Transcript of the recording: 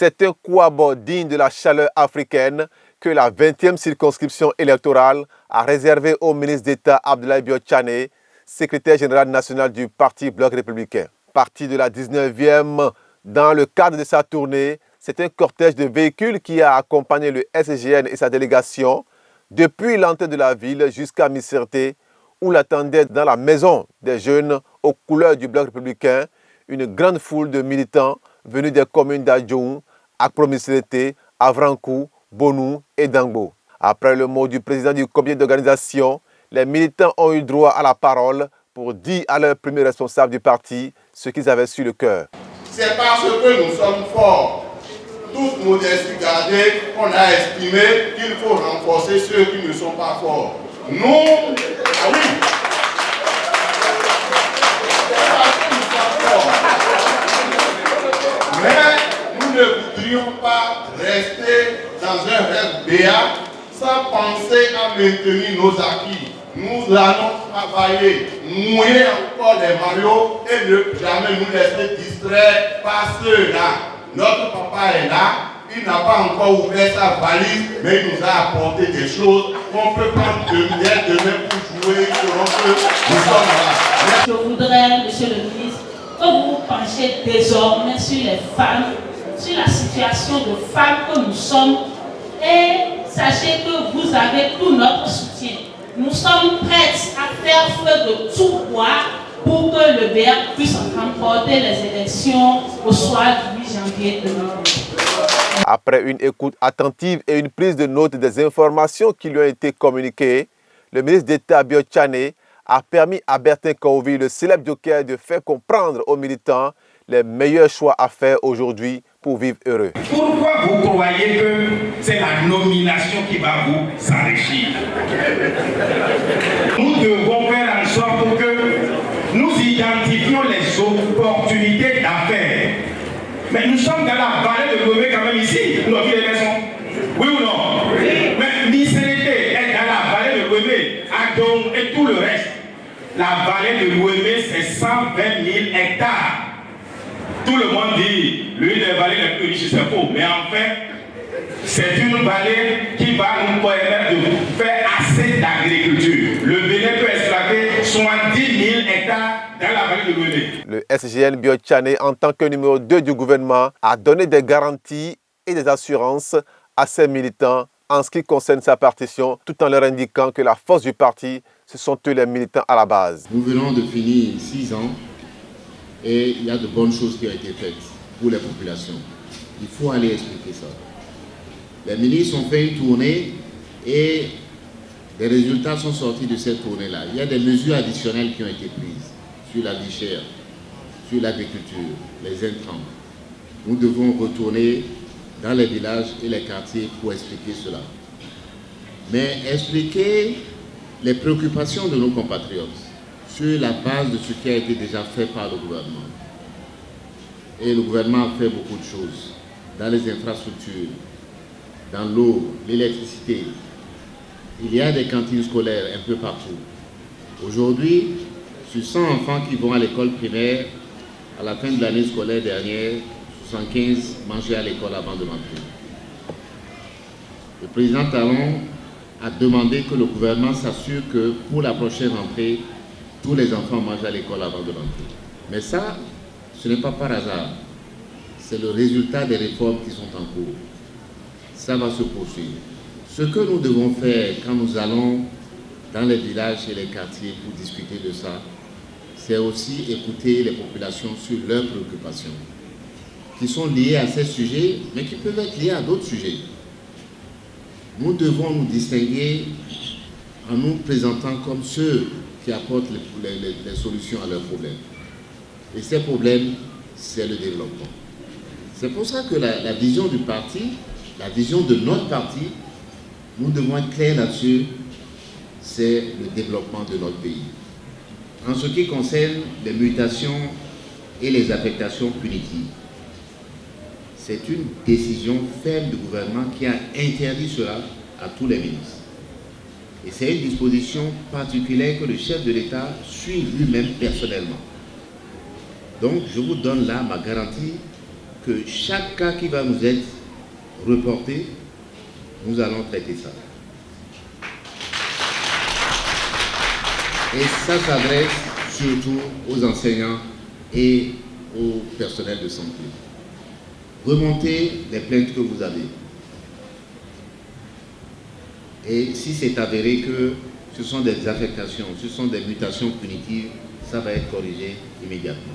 C'est un coup à bord digne de la chaleur africaine que la 20e circonscription électorale a réservé au ministre d'État Abdoulaye Bio Tchané, secrétaire général national du Parti Bloc républicain. Parti de la 19e dans le cadre de sa tournée, c'est un cortège de véhicules qui a accompagné le SGN et sa délégation depuis l'entrée de la ville jusqu'à Misserté, où l'attendait dans la maison des jeunes aux couleurs du Bloc républicain une grande foule de militants venus des communes d'Adjoum, Akpromisserté, Avrankou, Bonou et Dangbo. Après le mot du président du comité d'organisation, les militants ont eu droit à la parole pour dire à leur premier responsable du parti ce qu'ils avaient sur le cœur. C'est parce que nous sommes forts, toute modestie gardée, qu'on a estimé qu'il faut renforcer ceux qui ne sont pas forts. Nous, ah oui, c'est parce que nous sommes forts. Mais nous ne voudrions pas rester dans un rêve béat sans penser à maintenir nos acquis. Nous allons travailler, mouiller encore les maillots et ne jamais nous laisser distraire par ceux-là. Notre papa est là, il n'a pas encore ouvert sa valise, mais il nous a apporté des choses qu'on peut prendre demain pour jouer selon que nous sommes là. Je voudrais, monsieur le ministre, que vous vous penchiez désormais sur les femmes, sur la situation de femmes que nous sommes, et sachez que vous avez tout notre soutien. Nous sommes prêts à faire feu de tout bois pour que le BR puisse remporter les élections au soir du 8 janvier 2020. Après une écoute attentive et une prise de note des informations qui lui ont été communiquées, le ministre d'État Bio Tchané a permis à Bertin Kaouvi, le célèbre joker, de faire comprendre aux militants les meilleurs choix à faire aujourd'hui pour vivre heureux. Pourquoi vous croyez que c'est la nomination qui va vous enrichir? Nous devons faire en sorte que nous identifions les opportunités d'affaires. Mais nous sommes dans la vallée de Lomé quand même ici, nous avons vu les maisons. Oui ou non? Oui. Mais Misserté est dans la vallée de Lomé, Adom et tout le reste. La vallée de Lomé, c'est 120 000 hectares. Tout le monde dit, l'une des vallées les plus riches, c'est faux. Mais en fait, c'est une vallée qui va nous permettre de faire assez d'agriculture. Le Bénin peut exploiter 70 000 hectares dans la vallée de Bénin. Le SGN Bio Tchané, en tant que numéro 2 du gouvernement, a donné des garanties et des assurances à ses militants en ce qui concerne sa partition, tout en leur indiquant que la force du parti, ce sont eux les militants à la base. Nous venons de finir 6 ans. Et il y a de bonnes choses qui ont été faites pour les populations. Il faut aller expliquer ça. Les ministres ont fait une tournée et des résultats sont sortis de cette tournée-là. Il y a des mesures additionnelles qui ont été prises sur la vie chère, sur l'agriculture, les intrants. Nous devons retourner dans les villages et les quartiers pour expliquer cela. Mais expliquer les préoccupations de nos compatriotes sur la base de ce qui a été déjà fait par le gouvernement. Et le gouvernement a fait beaucoup de choses dans les infrastructures, dans l'eau, l'électricité. Il y a des cantines scolaires un peu partout. Aujourd'hui, sur 100 enfants qui vont à l'école primaire, à la fin de l'année scolaire dernière, 75 mangeaient à l'école avant de rentrer. Le président Talon a demandé que le gouvernement s'assure que pour la prochaine rentrée, tous les enfants mangent à l'école avant de rentrer. Mais ça, ce n'est pas par hasard. C'est le résultat des réformes qui sont en cours. Ça va se poursuivre. Ce que nous devons faire quand nous allons dans les villages et les quartiers pour discuter de ça, c'est aussi écouter les populations sur leurs préoccupations, qui sont liées à ces sujets, mais qui peuvent être liées à d'autres sujets. Nous devons nous distinguer en nous présentant comme ceux qui apportent les solutions à leurs problèmes. Et ces problèmes, c'est le développement. C'est pour ça que la vision du parti, la vision de notre parti, nous devons être clairs là-dessus, c'est le développement de notre pays. En ce qui concerne les mutations et les affectations punitives, c'est une décision ferme du gouvernement qui a interdit cela à tous les ministres. Et c'est une disposition particulière que le chef de l'État suit lui-même personnellement. Donc je vous donne là ma garantie que chaque cas qui va nous être reporté, nous allons traiter ça. Et ça s'adresse surtout aux enseignants et au personnel de santé. Remontez les plaintes que vous avez. Et si c'est avéré que ce sont des affectations, ce sont des mutations punitives, ça va être corrigé immédiatement.